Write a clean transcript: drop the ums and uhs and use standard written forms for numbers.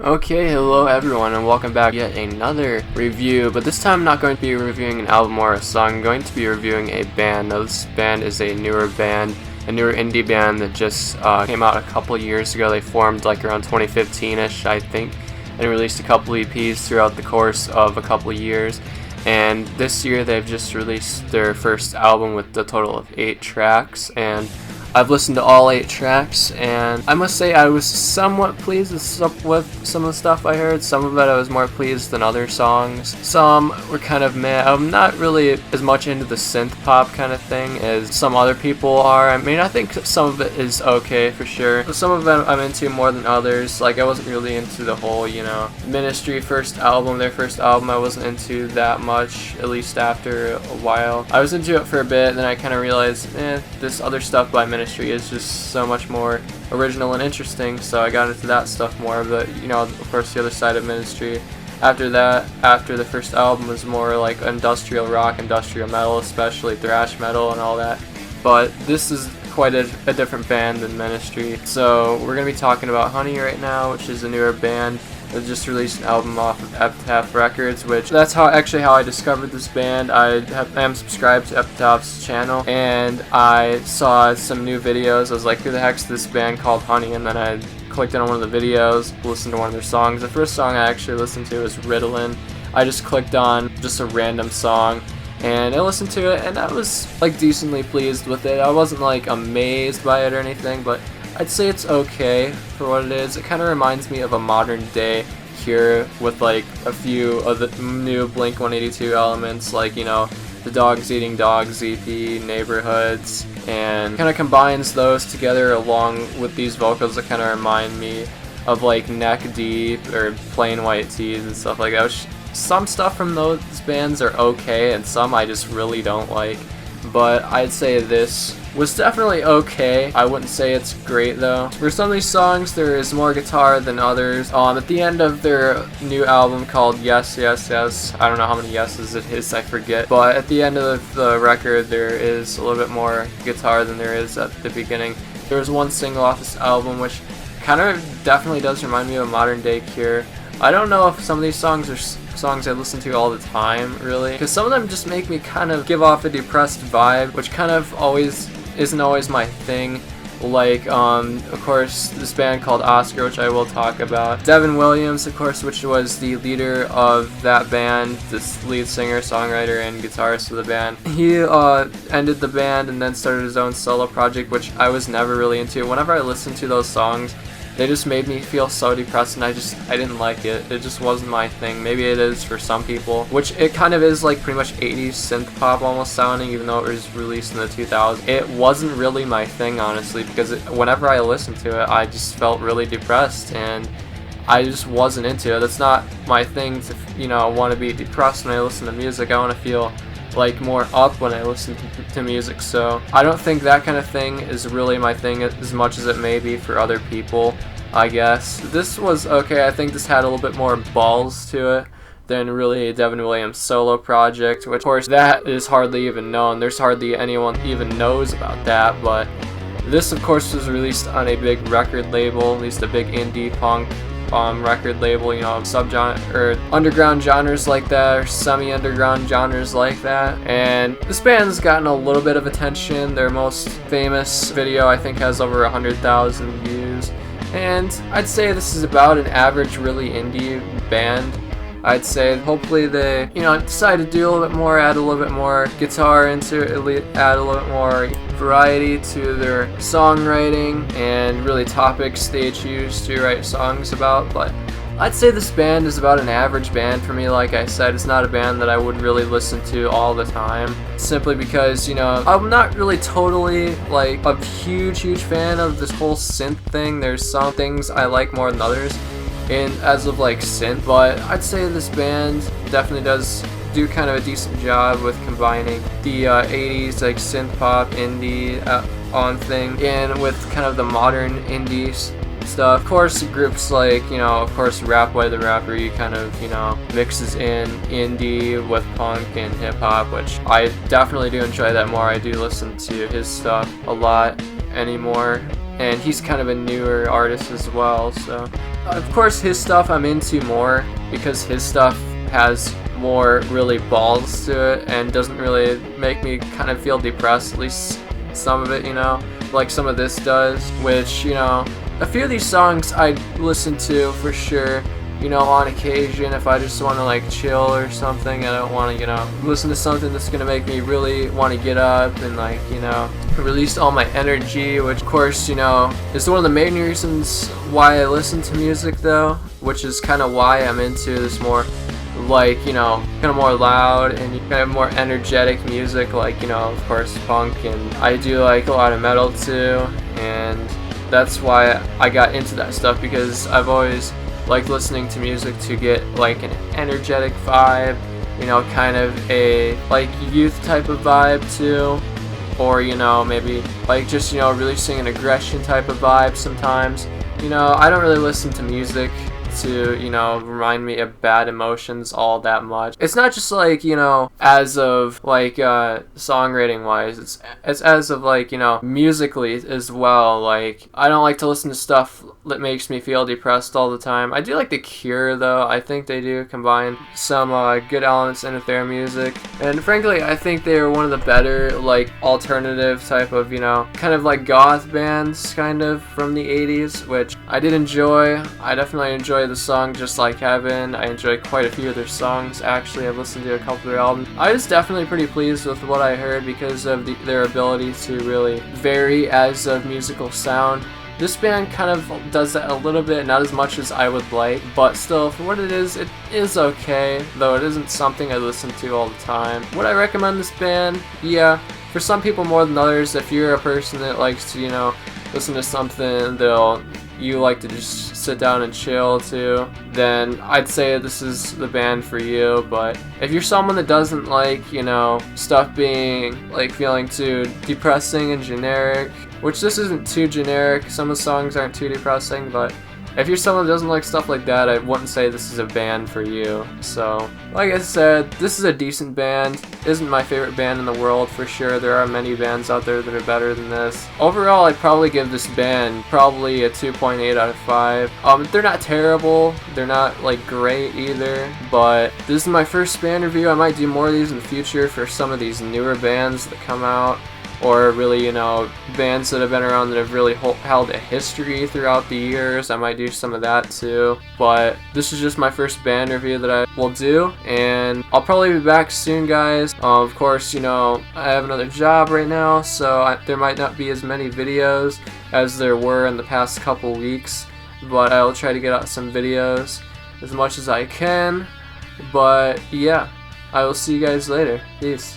Okay, hello everyone and welcome back to yet another review, but this time I'm not going to be reviewing an album or a song. I'm going to be reviewing a band. Now this band is a newer band, a newer indie band that just came out a couple years ago. They formed like around 2015-ish, I think, and released a couple EPs throughout the course of a couple years. And this year they've just released their first album with a total of 8 tracks, and I've listened to all 8 tracks, and I must say I was somewhat pleased with some of the stuff I heard. Some of it I was more pleased than other songs. Some were kind of meh. I'm not really as much into the synth pop kind of thing as some other people are. I mean, I think some of it is okay for sure. But some of it I'm into more than others. Like, I wasn't really into the whole, Ministry their first album I wasn't into that much, at least after a while. I was into it for a bit, then I kind of realized, this other stuff by Ministry is just so much more original and interesting, so I got into that stuff more. But of course, the other side of Ministry after that, after the first album, was more like industrial rock, industrial metal, especially thrash metal and all that. But this is quite a different band than Ministry. So we're going to be talking about HUNNY right now, which is a newer band that just released an album off of Epitaph Records, which that's how I discovered this band. I am subscribed to Epitaph's channel, and I saw some new videos. I was like, who the heck's this band called HUNNY? And then I clicked on one of the videos, listened to one of their songs. The first song I actually listened to was Ritalin. I just clicked on just a random song, and I listened to it, and I was like decently pleased with it. I wasn't like amazed by it or anything, but I'd say it's okay for what it is. It kind of reminds me of a modern day Cure with like a few of the new Blink-182 elements, like the Dogs Eating Dogs EP, Neighborhoods, and kind of combines those together along with these vocals that kind of remind me of like Neck Deep or Plain White Tees and stuff like that. Some stuff from those bands are okay, and some I just really don't like. But I'd say this was definitely okay. I wouldn't say it's great though. For some of these songs, there is more guitar than others. At the end of their new album called Yes, Yes, Yes, I don't know how many yeses it is, I forget. But at the end of the record, there is a little bit more guitar than there is at the beginning. There was one single off this album which kind of definitely does remind me of a modern day Cure. I don't know if some of these songs are songs I listen to all the time, really, because some of them just make me kind of give off a depressed vibe, which kind of isn't always my thing. Like, of course, this band called Oscar, which I will talk about. Devin Williams, of course, which was the leader of that band, this lead singer, songwriter, and guitarist of the band. He ended the band and then started his own solo project, which I was never really into. Whenever I listened to those songs, they just made me feel so depressed, and I didn't like it. It just wasn't my thing. Maybe it is for some people, which it kind of is, like pretty much 80s synth pop almost sounding, even though it was released in the 2000s. It wasn't really my thing, honestly, because whenever I listened to it, I just felt really depressed, and I just wasn't into it. That's not my thing to, want to be depressed when I listen to music. I want to feel like more up when I listen to music, so I don't think that kind of thing is really my thing as much as it may be for other people, I guess. This was okay. I think this had a little bit more balls to it than really a Devin Williams solo project, which of course that is hardly even known. There's hardly anyone even knows about that, but this of course was released on a big record label, at least a big indie punk record label, subgenre or underground genres like that, or semi-underground genres like that. And this band's gotten a little bit of attention. Their most famous video, I think, has over 100,000 views. And I'd say this is about an average, really indie band. I'd say hopefully they, decide to do a little bit more, add a little bit more guitar into it, add a little bit more variety to their songwriting and really topics they choose to write songs about. But I'd say this band is about an average band for me. Like I said, it's not a band that I would really listen to all the time, simply because, I'm not really totally like a huge fan of this whole synth thing. There's some things I like more than others as of like synth, but I'd say this band definitely does do kind of a decent job with combining the 80s like synth pop indie on thing and with kind of the modern indie stuff. Of course, groups like, of course, Rapway the Rapper, he kind of, mixes in indie with punk and hip hop, which I definitely do enjoy that more. I do listen to his stuff a lot anymore. and he's kind of a newer artist as well. So of course his stuff I'm into more because his stuff has more really balls to it and doesn't really make me kind of feel depressed, at least some of it, you know, like some of this does, which, you know, a few of these songs I listen to for sure, you know, on occasion if I just want to like chill or something. I don't want to, you know, listen to something that's gonna make me really want to get up and like, you know, release all my energy, which of course, you know, is one of the main reasons why I listen to music though, which is kind of why I'm into this more like, you know, kind of more loud and kind of more energetic music, like, you know, of course punk, and I do like a lot of metal too, and that's why I got into that stuff, because I've always liked listening to music to get like an energetic vibe, you know, kind of a like youth type of vibe too, or, you know, maybe like just, you know, releasing an aggression type of vibe sometimes. You know, I don't really listen to music to, you know, remind me of bad emotions all that much. It's not just like, you know, as of like songwriting wise, it's as of like, you know, musically as well. Like, I don't like to listen to stuff that makes me feel depressed all the time. I do like The Cure though. I think they do combine some good elements into their music, and frankly I think they're one of the better like alternative type of, you know, kind of like goth bands kind of from the 80s, which I did enjoy. I definitely enjoy the song Just Like Heaven. I enjoy quite a few of their songs actually. I've listened to a couple of their albums. I was definitely pretty pleased with what I heard because of their ability to really vary as a musical sound. This band kind of does that a little bit, not as much as I would like, but still, for what it is okay, though it isn't something I listen to all the time. Would I recommend this band? Yeah, for some people more than others. If you're a person that likes to, you know, listen to something that you like to just sit down and chill to, then I'd say this is the band for you. But if you're someone that doesn't like, you know, stuff being like feeling too depressing and generic, which this isn't too generic, some of the songs aren't too depressing, but if you're someone that doesn't like stuff like that, I wouldn't say this is a band for you. So, like I said, this is a decent band. Isn't my favorite band in the world for sure. There are many bands out there that are better than this. Overall, I'd probably give this band probably a 2.8 out of 5. They're not terrible. They're not like great either. But this is my first band review. I might do more of these in the future for some of these newer bands that come out, or really, you know, bands that have been around that have really held a history throughout the years. I might do some of that too, but this is just my first band review that I will do, and I'll probably be back soon, guys. Of course, you know, I have another job right now, so there might not be as many videos as there were in the past couple weeks, but I will try to get out some videos as much as I can. But yeah, I will see you guys later. Peace.